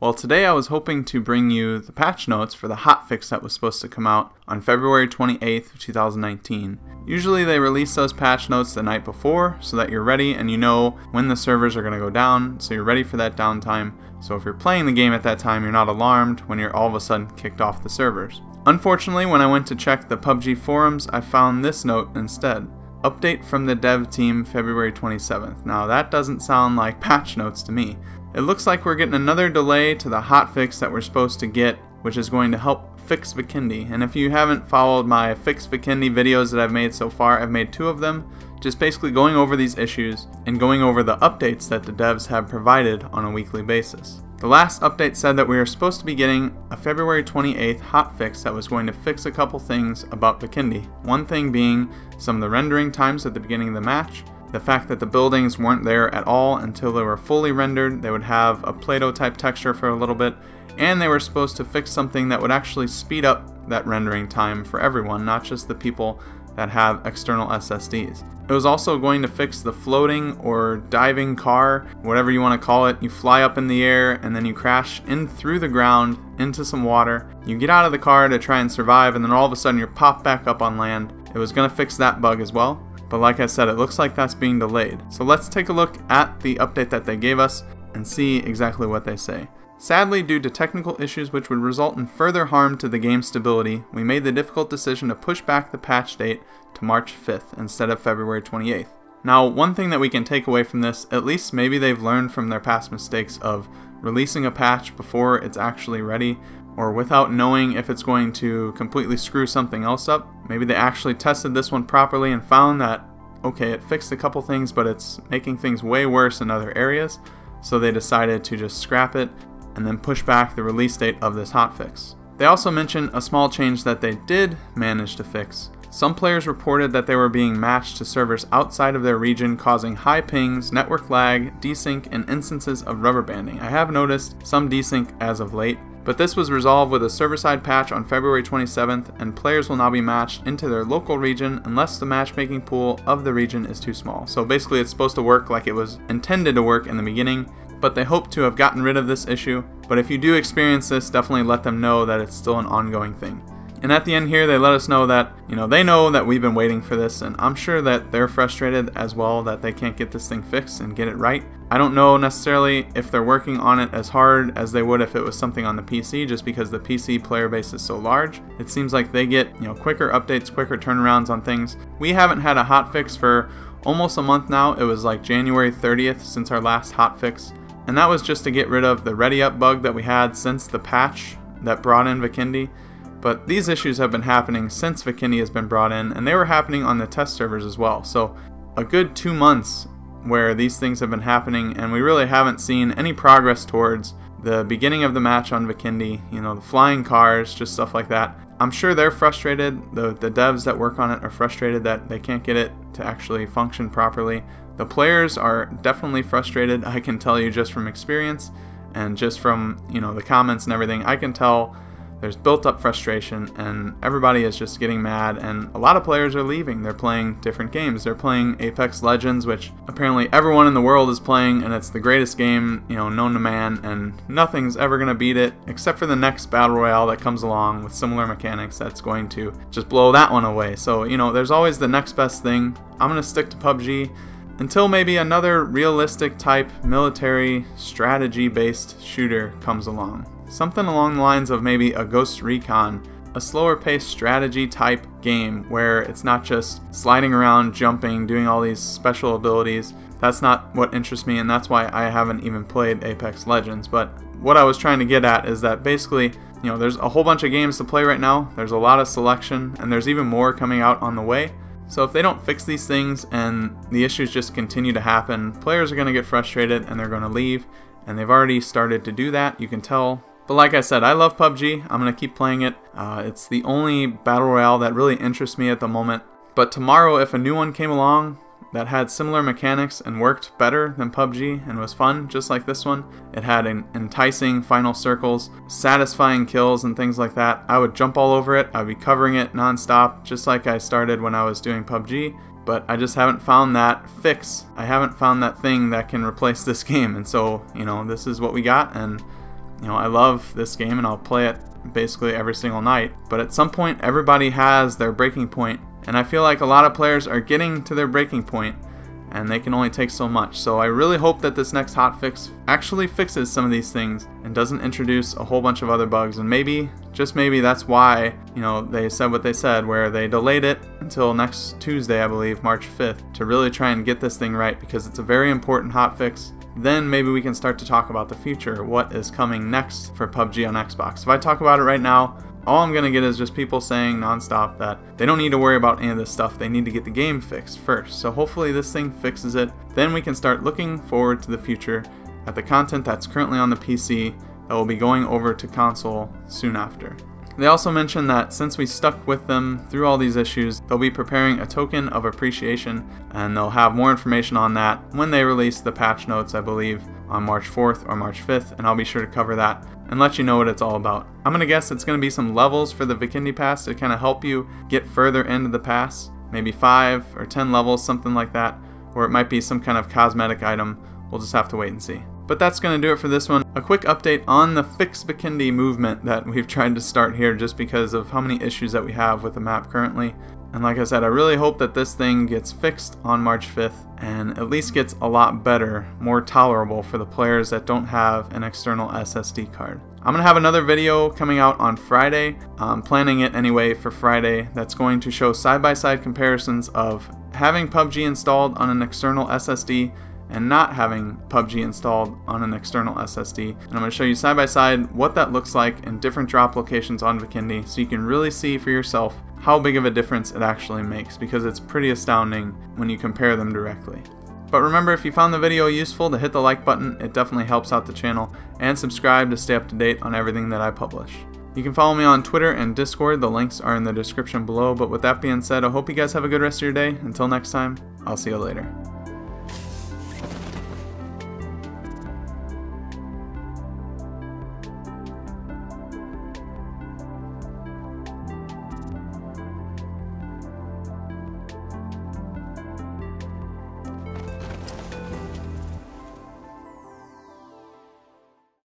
Well, today I was hoping to bring you the patch notes for the hotfix that was supposed to come out on February 28th, 2019. Usually they release those patch notes the night before so that you're ready and you know when the servers are going to go down, so you're ready for that downtime. So if you're playing the game at that time, you're not alarmed when you're all of a sudden kicked off the servers. Unfortunately, when I went to check the PUBG forums, I found this note instead. Update from the dev team February 27th. Now that doesn't sound like patch notes to me. It looks like we're getting another delay to the hotfix that we're supposed to get, which is going to help fix Vikendi. And if you haven't followed my Fix Vikendi videos that I've made so far, I've made 2 of them, just basically going over these issues and going over the updates that the devs have provided on a weekly basis. The last update said that we were supposed to be getting a February 28th hotfix that was going to fix a couple things about Vikendi. One thing being some of the rendering times at the beginning of the match, the fact that the buildings weren't there at all until they were fully rendered. They would have a Play-Doh type texture for a little bit, and they were supposed to fix something that would actually speed up that rendering time for everyone, not just the people that have external SSDs. It was also going to fix the floating or diving car, whatever you want to call it. You fly up in the air and then you crash in through the ground into some water. You get out of the car to try and survive, and then all of a sudden you're popped back up on land. It was going to fix that bug as well. But like I said, it looks like that's being delayed. So let's take a look at the update that they gave us and see exactly what they say. Sadly, due to technical issues which would result in further harm to the game's stability, we made the difficult decision to push back the patch date to March 5th instead of February 28th. Now, one thing that we can take away from this, at least maybe they've learned from their past mistakes of releasing a patch before it's actually ready, or without knowing if it's going to completely screw something else up. Maybe they actually tested this one properly and found that, okay, it fixed a couple things, but it's making things way worse in other areas, so they decided to just scrap it and then push back the release date of this hotfix. They also mentioned a small change that they did manage to fix. Some players reported that they were being matched to servers outside of their region, causing high pings, network lag, desync, and instances of rubber banding. I have noticed some desync as of late, but this was resolved with a server-side patch on February 27th, and players will now be matched into their local region unless the matchmaking pool of the region is too small. So basically it's supposed to work like it was intended to work in the beginning, but they hope to have gotten rid of this issue. But if you do experience this, definitely let them know that it's still an ongoing thing. And at the end here, they let us know that, they know that we've been waiting for this, and I'm sure that they're frustrated as well that they can't get this thing fixed and get it right. I don't know necessarily if they're working on it as hard as they would if it was something on the PC, just because the PC player base is so large. It seems like they get, quicker updates, quicker turnarounds on things. We haven't had a hotfix for almost a month now. It was like January 30th since our last hotfix, and that was just to get rid of the ready up bug that we had since the patch that brought in Vikendi. But these issues have been happening since Vikendi has been brought in, and they were happening on the test servers as well. So a good 2 months where these things have been happening, and we really haven't seen any progress towards the beginning of the match on Vikendi, the flying cars, just stuff like that. I'm sure they're frustrated. The devs that work on it are frustrated that they can't get it to actually function properly. The players are definitely frustrated, I can tell you just from experience, and just from, the comments and everything, I can tell there's built up frustration and everybody is just getting mad, and a lot of players are leaving. They're playing different games. They're playing Apex Legends, which apparently everyone in the world is playing, and it's the greatest game, known to man, and nothing's ever going to beat it except for the next Battle Royale that comes along with similar mechanics that's going to just blow that one away. So, there's always the next best thing. I'm going to stick to PUBG until maybe another realistic type military strategy based shooter comes along. Something along the lines of maybe a Ghost Recon, a slower paced strategy type game where it's not just sliding around, jumping, doing all these special abilities. That's not what interests me, and that's why I haven't even played Apex Legends. But what I was trying to get at is that basically, there's a whole bunch of games to play right now. There's a lot of selection, and there's even more coming out on the way. So if they don't fix these things and the issues just continue to happen, players are going to get frustrated and they're going to leave, and they've already started to do that, you can tell. But like I said, I love PUBG. I'm going to keep playing it. It's the only Battle Royale that really interests me at the moment. But tomorrow, if a new one came along that had similar mechanics and worked better than PUBG and was fun, just like this one, it had enticing final circles, satisfying kills and things like that, I would jump all over it. I'd be covering it non-stop, just like I started when I was doing PUBG. But I just haven't found that fix. I haven't found that thing that can replace this game. And so, this is what we got, and You know, I love this game and I'll play it basically every single night, but at some point everybody has their breaking point, and I feel like a lot of players are getting to their breaking point and they can only take so much. So I really hope that this next hotfix actually fixes some of these things and doesn't introduce a whole bunch of other bugs. And maybe, just maybe, that's why, you know, they said what they said, where they delayed it until next Tuesday, I believe, March 5th, to really try and get this thing right, because it's a very important hotfix. Then maybe we can start to talk about the future, what is coming next for PUBG on Xbox. If I talk about it right now, all I'm going to get is just people saying nonstop that they don't need to worry about any of this stuff. They need to get the game fixed first. So hopefully this thing fixes it. Then we can start looking forward to the future at the content that's currently on the PC that will be going over to console soon after. They also mentioned that since we stuck with them through all these issues, they'll be preparing a token of appreciation, and they'll have more information on that when they release the patch notes, I believe, on March 4th or March 5th, and I'll be sure to cover that and let you know what it's all about. I'm going to guess it's going to be some levels for the Vikendi pass to kind of help you get further into the pass, maybe 5 or 10 levels, something like that, or it might be some kind of cosmetic item. We'll just have to wait and see. But that's going to do it for this one. A quick update on the Fix Vikendi movement that we've tried to start here just because of how many issues that we have with the map currently. And like I said, I really hope that this thing gets fixed on March 5th and at least gets a lot better, more tolerable for the players that don't have an external SSD card. I'm going to have another video coming out on Friday, planning it anyway for Friday, that's going to show side-by-side comparisons of having PUBG installed on an external SSD and not having PUBG installed on an external SSD. And I'm going to show you side by side what that looks like in different drop locations on Vikendi, so you can really see for yourself how big of a difference it actually makes, because it's pretty astounding when you compare them directly. But remember, if you found the video useful, to hit the like button. It definitely helps out the channel, and subscribe to stay up to date on everything that I publish. You can follow me on Twitter and Discord. The links are in the description below. But with that being said, I hope you guys have a good rest of your day. Until next time, I'll see you later.